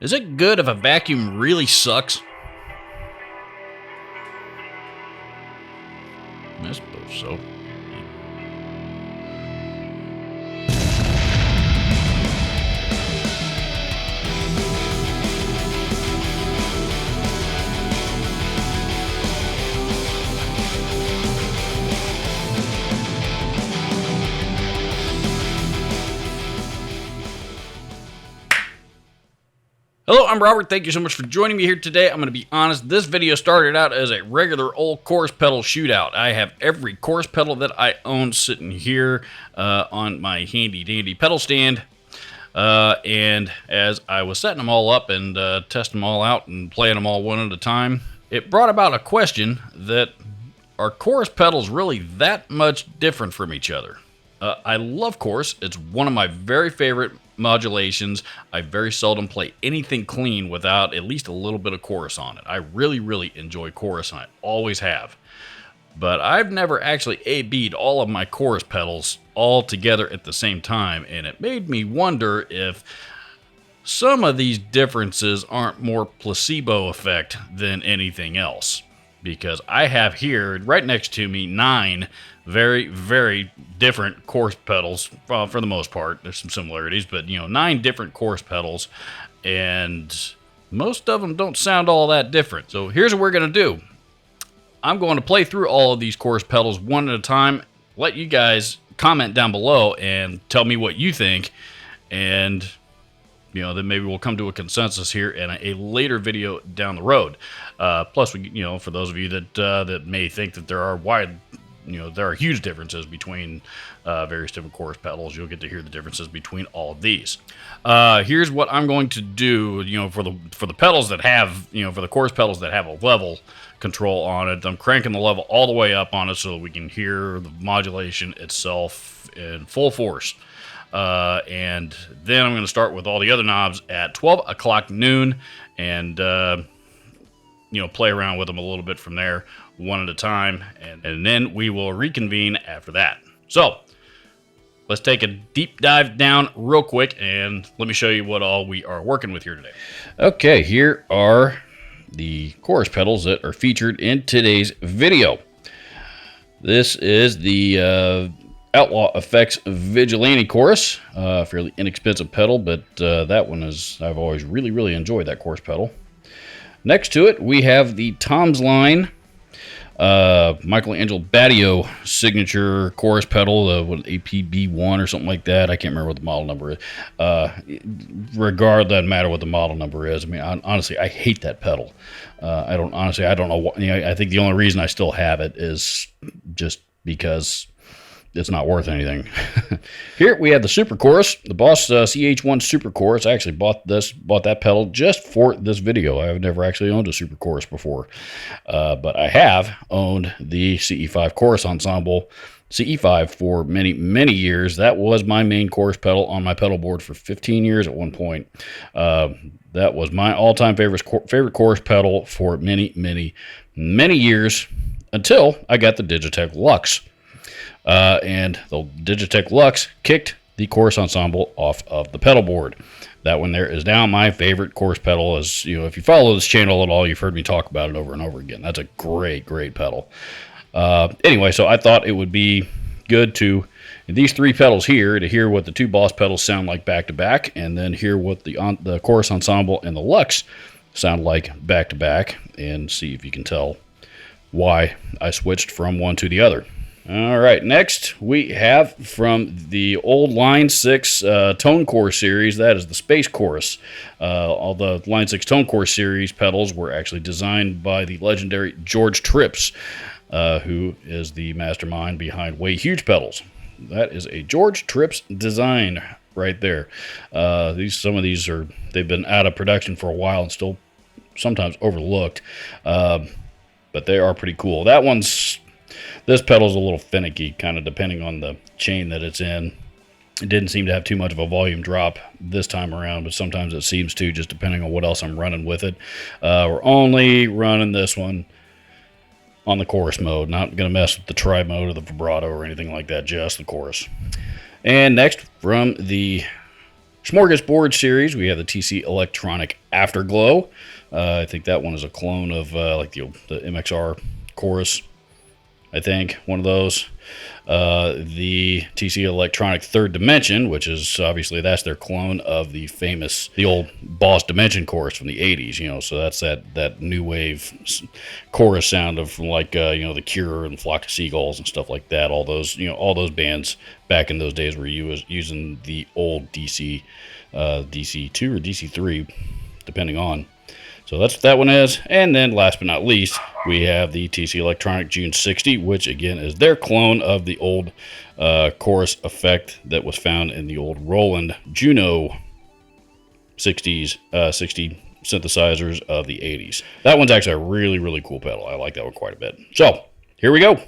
Is it good if a vacuum really sucks? I suppose so. Hello, I'm Robert. Thank you so much for joining me here today. I'm going to be honest, this video started out as a regular old chorus pedal shootout. I have every chorus pedal that I own sitting here on my handy dandy pedal stand. And as I was setting them all up and testing them all out and playing them all one at a time, it brought about a question that are chorus pedals really that much different from each other? I love chorus. It's one of my very favorite modulations. I very seldom play anything clean without at least a little bit of chorus on it. I really, really enjoy chorus, and I always have. But I've never actually A-B'd all of my chorus pedals all together at the same time, and it made me wonder if some of these differences aren't more placebo effect than anything else. Because I have here, right next to me, 9 very, very different chorus pedals. Well, for the most part, there's some similarities, but 9 different chorus pedals, and most of them don't sound all that different. So here's what we're going to do. I'm going to play through all of these chorus pedals one at a time, let you guys comment down below and tell me what you think, and then maybe we'll come to a consensus here in a later video down the road. Plus, for those of you that may think that there are huge differences between various different chorus pedals, you'll get to hear the differences between all of these. Here's what I'm going to do. For the pedals that have, for the chorus pedals that have a level control on it, I'm cranking the level all the way up on it so that we can hear the modulation itself in full force. And then I'm going to start with all the other knobs at 12 o'clock noon and, play around with them a little bit from there, one at a time, and then we will reconvene after that. So, let's take a deep dive down real quick, and let me show you what all we are working with here today. Okay, here are the chorus pedals that are featured in today's video. This is the Outlaw Effects Vigilante Chorus, fairly inexpensive pedal, but that one I've always really, really enjoyed that chorus pedal. Next to it, we have the Tom's Line Michelangelo Badio signature chorus pedal, APB1 or something like that. I can't remember what the model number is. Doesn't matter what the model number is. I mean, honestly, I hate that pedal. I don't know what. I think the only reason I still have it is just because it's not worth anything. Here we have the Super Chorus, the Boss CH1 Super Chorus. I actually bought that pedal just for this video. I've never actually owned a Super Chorus before, but I have owned the CE5 Chorus Ensemble CE5 for many, many years. That was my main chorus pedal on my pedal board for 15 years at one point. That was my all-time favorite chorus pedal for many, many, many years until I got the Digitech Lux. And the Digitech Lux kicked the chorus ensemble off of the pedal board. That one there is now my favorite chorus pedal. If you follow this channel at all, you've heard me talk about it over and over again. That's a great, great pedal. Anyway, so I thought it would be good to, in these 3 pedals here, to hear what the 2 Boss pedals sound like back to back, and then hear what the chorus ensemble and the Lux sound like back to back, and see if you can tell why I switched from one to the other. All right, next we have from the old Line 6 Tone Core series, that is the Space Chorus. All the Line 6 Tone Core series pedals were actually designed by the legendary George Trips, who is the mastermind behind Way Huge pedals. That is a George Trips design right there. Some of these they've been out of production for a while and still sometimes overlooked, but they are pretty cool. This pedal's a little finicky, kind of depending on the chain that it's in. It didn't seem to have too much of a volume drop this time around, but sometimes it seems to, just depending on what else I'm running with it. We're only running this one on the chorus mode. Not going to mess with the tri mode or the vibrato or anything like that, just the chorus. And next, from the Smorgasbord series, we have the TC Electronic Afterglow. I think that one is a clone of like the MXR Chorus. I think one of those. The TC Electronic Third Dimension, which is obviously that's their clone of the old Boss Dimension chorus from the 80s, you know, so that's that new wave chorus sound of like, you know, The Cure and Flock of Seagulls and stuff like that. All those, you know, all those bands back in those days were using the old DC, DC2 or DC3, depending on. So that's what that one is. And then last but not least, we have the TC Electronic June 60, which again is their clone of the old chorus effect that was found in the old Roland Juno 60 synthesizers of the 80s. That one's actually a really, really cool pedal. I like that one quite a bit. So here we go.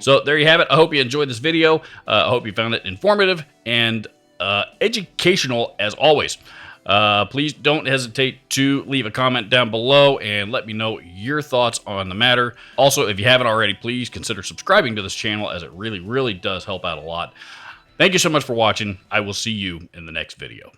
So there you have it. I hope you enjoyed this video. I hope you found it informative and educational as always. Please don't hesitate to leave a comment down below and let me know your thoughts on the matter. Also, if you haven't already, please consider subscribing to this channel, as it really, really does help out a lot. Thank you so much for watching. I will see you in the next video.